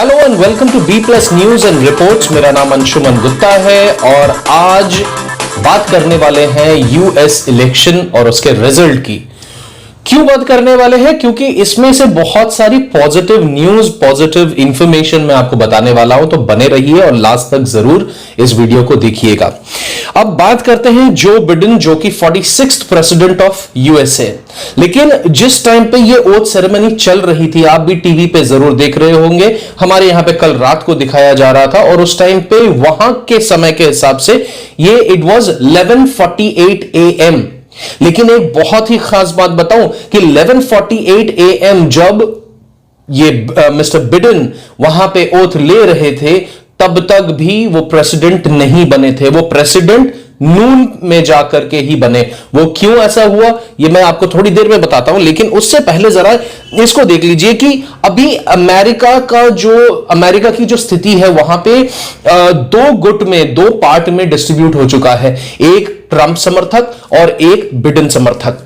Hello and welcome to B plus news and reports. मेरा नाम अंशुमन गुप्ता है और आज बात करने वाले हैं यूएस इलेक्शन और उसके रिजल्ट की। क्यों बात करने वाले हैं? क्योंकि इसमें से बहुत सारी पॉजिटिव न्यूज, पॉजिटिव इंफॉर्मेशन मैं आपको बताने वाला हूं, तो बने रहिए और लास्ट तक जरूर इस वीडियो को देखिएगा। अब बात करते हैं जो बिडेन, जो कि 46th प्रेसिडेंट ऑफ यूएसए। लेकिन जिस टाइम पे ये ओथ सेरेमनी चल रही थी, आप भी टीवी पे जरूर देख रहे होंगे, हमारे यहां पे कल रात को दिखाया जा रहा था और उस टाइम पे वहां के समय के हिसाब से ये इट वाज 11:48 AM। लेकिन एक बहुत ही खास बात बताऊं कि 11:48 AM जब ये मिस्टर बिडेन वहां पे ओथ ले रहे थे, तब तक भी वो प्रेसिडेंट नहीं बने थे। वो प्रेसिडेंट नून में जाकर के ही बने। वो क्यों ऐसा हुआ ये मैं आपको थोड़ी देर में बताता हूं, लेकिन उससे पहले जरा इसको देख लीजिए कि अभी अमेरिका की जो स्थिति है वहां पे दो गुट में, दो पार्ट में डिस्ट्रीब्यूट हो चुका है। एक ट्रंप समर्थक और एक बिडेन समर्थक।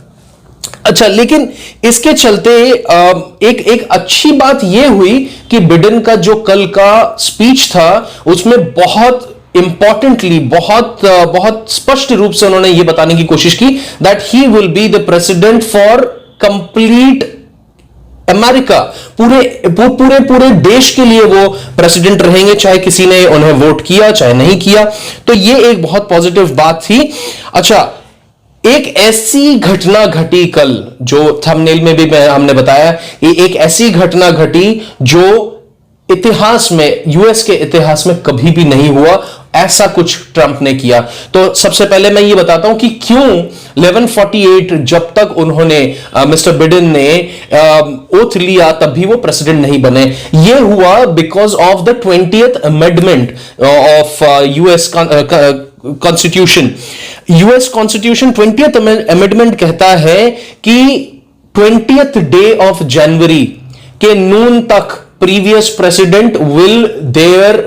अच्छा, लेकिन इसके चलते एक अच्छी बात यह हुई कि बिडेन का जो कल का स्पीच था उसमें बहुत इंपॉर्टेंटली, बहुत स्पष्ट रूप से उन्होंने यह बताने की कोशिश की that he will be the president for complete America. पूरे देश के लिए वो प्रेसिडेंट रहेंगे, चाहे किसी ने उन्हें वोट किया चाहे नहीं किया। तो ये एक बहुत पॉजिटिव बात थी। अच्छा, एक ऐसी घटना घटी कल, जो थंबनेल में भी हमने बताया, ये एक ऐसी घटना घटी जो इतिहास में, यूएस के इतिहास में कभी भी नहीं हुआ। ऐसा कुछ ट्रंप ने किया। तो सबसे पहले मैं ये बताता हूं कि क्यों 11:48 जब तक उन्होंने मिस्टर बिडेन ने ओथ लिया तब भी वो प्रेसिडेंट नहीं बने। ये हुआ because of the 20th amendment of US constitution. US constitution 20th amendment कहता है कि 20th डे ऑफ जनवरी के नून तक previous president will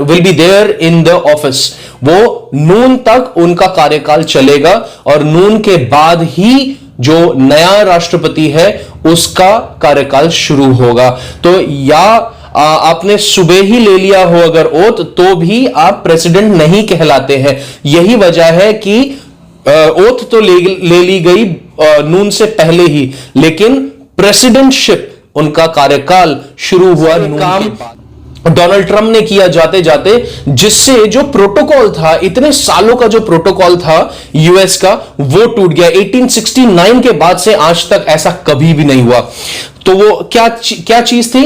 be there in the office. वो नून तक उनका कार्यकाल चलेगा और नून के बाद ही जो नया राष्ट्रपति है उसका कार्यकाल शुरू होगा। तो या आपने सुबह ही ले लिया हो अगर ओथ, तो भी आप प्रेसिडेंट नहीं कहलाते हैं। यही वजह है कि ओथ तो ले ली गई नून से पहले ही, लेकिन प्रेसिडेंटशिप, उनका कार्यकाल शुरू हुआ काम डोनाल्ड ट्रंप ने किया जाते जाते, जिससे जो प्रोटोकॉल था, इतने सालों का जो प्रोटोकॉल था यूएस का, वो टूट गया। 1869 के बाद से आज तक ऐसा कभी भी नहीं हुआ। तो वो क्या चीज थी?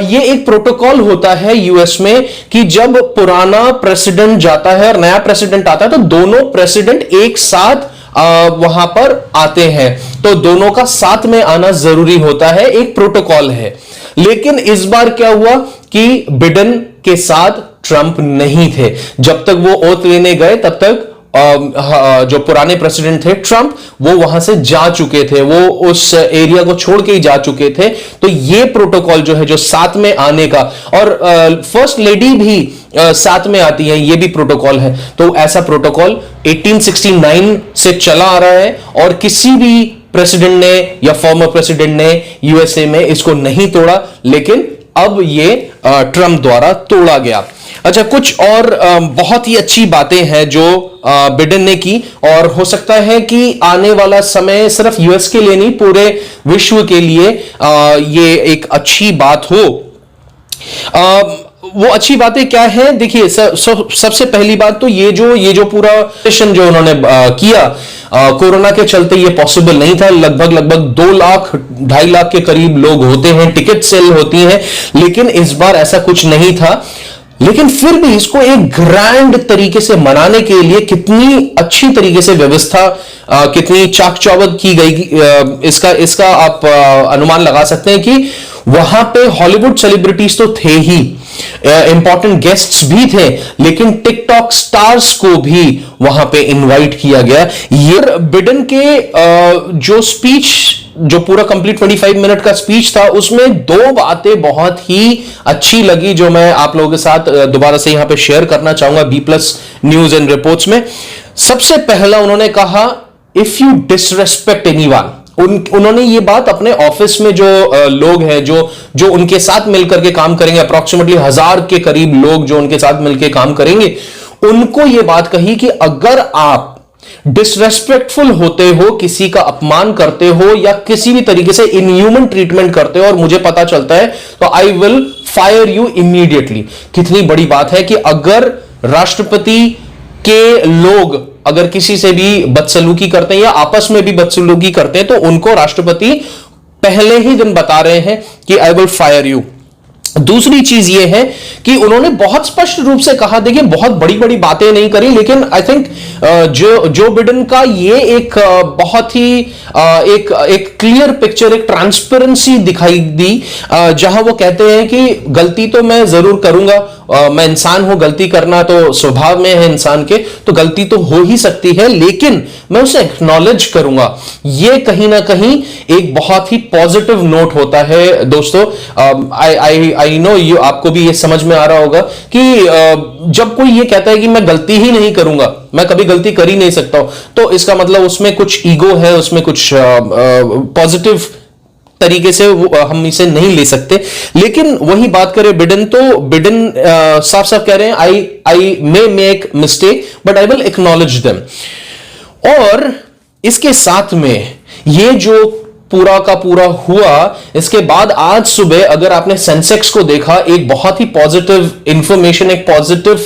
ये एक प्रोटोकॉल होता है यूएस में कि जब पुराना प्रेसिडेंट जाता है और नया प्रेसिडेंट आता है, तो दोनों प्रेसिडेंट एक साथ वहां पर आते हैं, तो दोनों का साथ में आना जरूरी होता है, एक प्रोटोकॉल है। लेकिन इस बार क्या हुआ कि बिडेन के साथ ट्रंप नहीं थे। जब तक वो ओथ लेने गए तब तक जो पुराने प्रेसिडेंट थे ट्रंप, वो वहां से जा चुके थे, वो उस एरिया को छोड़ के ही जा चुके थे। तो ये प्रोटोकॉल जो है, जो साथ में आने का, और फर्स्ट लेडी भी साथ में आती है, ये भी प्रोटोकॉल है। तो ऐसा प्रोटोकॉल 1869 से चला आ रहा है और किसी भी प्रेसिडेंट ने या फॉर्मर प्रेसिडेंट ने यूएसए में इसको नहीं तोड़ा, लेकिन अब ये ट्रंप द्वारा तोड़ा गया। अच्छा, कुछ और बहुत ही अच्छी बातें हैं जो बिडेन ने की, और हो सकता है कि आने वाला समय सिर्फ यूएस के लिए नहीं, पूरे विश्व के लिए ये एक अच्छी बात हो। वो अच्छी बातें क्या है? देखिए, सबसे पहली बात तो ये जो पूरा सेशन जो उन्होंने किया, कोरोना के चलते ये पॉसिबल नहीं था। लगभग 2 लाख 2.5 लाख के करीब लोग होते हैं, टिकट सेल होती हैं, लेकिन इस बार ऐसा कुछ नहीं था। लेकिन फिर भी इसको एक ग्रैंड तरीके से मनाने के लिए कितनी अच्छी तरीके से व्यवस्था, कितनी चाक चौबंद की गई, इसका आप अनुमान लगा सकते हैं कि वहां पे हॉलीवुड सेलिब्रिटीज तो थे ही, इंपॉर्टेंट गेस्ट्स भी थे, लेकिन टिकटॉक स्टार्स को भी वहां पे इनवाइट किया गया। ये बिडेन के जो स्पीच, जो पूरा कंप्लीट 25 मिनट का स्पीच था, उसमें 2 बातें बहुत ही अच्छी लगी जो मैं आप लोगों के साथ दोबारा से यहां पे शेयर करना चाहूंगा B plus news and reports में। सबसे पहला उन्होंने कहा, इफ यू डिसरेस्पेक्ट एनीवन, उन्होंने ये बात अपने ऑफिस में जो लोग हैं, जो उनके साथ मिलकर के काम करेंगे, अप्रोक्सीमेटली 1000 के करीब लोग जो उनके साथ मिलकर काम करेंगे, उनको ये बात कही कि अगर आप डिसरेस्पेक्टफुल होते हो, किसी का अपमान करते हो या किसी भी तरीके से इनह्यूमन ट्रीटमेंट करते हो और मुझे पता चलता है तो I will fire you immediately. कितनी बड़ी बात है कि अगर राष्ट्रपति के लोग अगर किसी से भी बदसलूकी करते हैं या आपस में भी बदसलूकी करते हैं तो उनको राष्ट्रपति पहले ही दिन बता रहे हैं कि आई विल फायर यू। दूसरी चीज यह है कि उन्होंने बहुत स्पष्ट रूप से कहा, देखिए बहुत बड़ी बड़ी बातें नहीं करी, लेकिन आई थिंक जो बिडेन का ये एक बहुत ही एक क्लियर पिक्चर, एक ट्रांसपेरेंसी दिखाई दी, जहां वो कहते हैं कि गलती तो मैं जरूर करूंगा, मैं इंसान हूं, गलती करना तो स्वभाव में है इंसान के, तो गलती तो हो ही सकती है, लेकिन मैं उसे एक्नॉलेज करूंगा। ये कहीं ना कहीं एक बहुत ही पॉजिटिव नोट होता है दोस्तों। आई नो यू, आपको भी ये समझ में आ रहा होगा कि जब कोई ये कहता है कि मैं गलती ही नहीं करूंगा, मैं कभी गलती कर ही नहीं सकता हूं, तो इसका मतलब उसमें कुछ ईगो है, उसमें कुछ पॉजिटिव तरीके से हम इसे नहीं ले सकते। लेकिन वही बात करें बिडेन, तो बिडेन साफ साफ कह रहे हैं I may make mistake but I will acknowledge them. और इसके साथ में ये जो पूरा का पूरा हुआ, इसके बाद आज सुबह अगर आपने सेंसेक्स को देखा, एक बहुत ही पॉजिटिव इंफॉर्मेशन, एक पॉजिटिव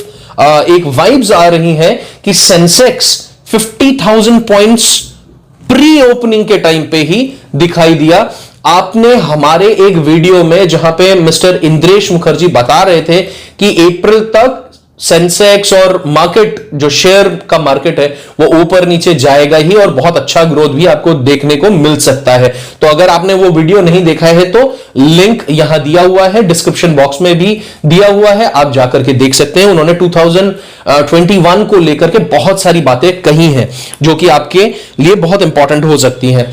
एक वाइब्स आ रही है कि सेंसेक्स 50,000 पॉइंट्स प्री ओपनिंग के टाइम पे ही दिखाई दिया। आपने हमारे एक वीडियो में जहां पे मिस्टर इंद्रेश मुखर्जी बता रहे थे कि अप्रैल तक सेंसेक्स और मार्केट, जो शेयर का मार्केट है, वो ऊपर नीचे जाएगा ही और बहुत अच्छा ग्रोथ भी आपको देखने को मिल सकता है। तो अगर आपने वो वीडियो नहीं देखा है तो लिंक यहां दिया हुआ है, डिस्क्रिप्शन बॉक्स में भी दिया हुआ है, आप जाकर के देख सकते हैं। उन्होंने 2021 को लेकर के बहुत सारी बातें कही हैं जो कि आपके लिए बहुत इंपॉर्टेंट हो सकती हैं।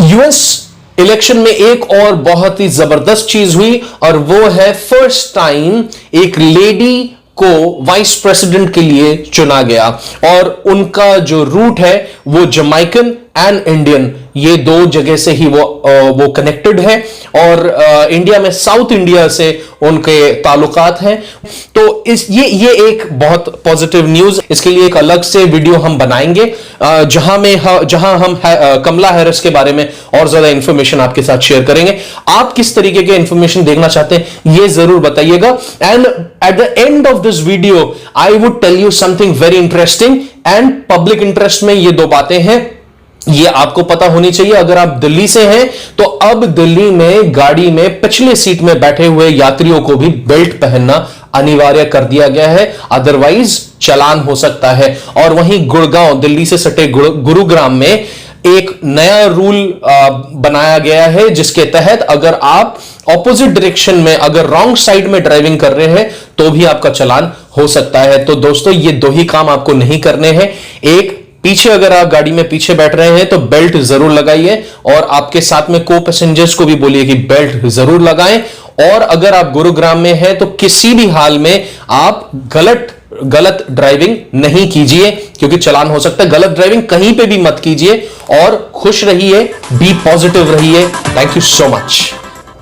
यूएस इलेक्शन में एक और बहुत ही जबरदस्त चीज हुई और वो है फर्स्ट टाइम एक लेडी को वाइस प्रेसिडेंट के लिए चुना गया और उनका जो रूट है वो जमैकन एंड इंडियन, ये दो जगह से ही वो कनेक्टेड है और इंडिया में साउथ इंडिया से उनके ताल्लुकात हैं। तो ये एक बहुत पॉजिटिव न्यूज, इसके लिए एक अलग से वीडियो हम बनाएंगे जहां हम कमला हैरिस के बारे में और ज्यादा इंफॉर्मेशन आपके साथ शेयर करेंगे। आप किस तरीके के इंफॉर्मेशन देखना चाहते हैं ये जरूर बताइएगा। And at the end of this video I would tell you something very interesting and public interest में ये दो बातें हैं, ये आपको पता होनी चाहिए। अगर आप दिल्ली से हैं तो अब दिल्ली में गाड़ी में पिछले सीट में बैठे हुए यात्रियों को भी बेल्ट पहनना अनिवार्य कर दिया गया है, अदरवाइज चालान हो सकता है। और वहीं गुड़गांव, दिल्ली से सटे गुरुग्राम में एक नया रूल बनाया गया है जिसके तहत अगर आप ऑपोजिट डायरेक्शन में, अगर रॉन्ग साइड में ड्राइविंग कर रहे हैं तो भी आपका चालान हो सकता है। तो दोस्तों ये दो ही काम आपको नहीं करने हैं। एक, पीछे अगर आप गाड़ी में पीछे बैठ रहे हैं तो बेल्ट जरूर लगाइए और आपके साथ में को पैसेंजर्स को भी बोलिए कि बेल्ट जरूर लगाएं। और अगर आप गुरुग्राम में हैं तो किसी भी हाल में आप गलत ड्राइविंग नहीं कीजिए क्योंकि चालान हो सकता है। गलत ड्राइविंग कहीं पे भी मत कीजिए और खुश रहिए, बी पॉजिटिव रहिए। Thank you so much.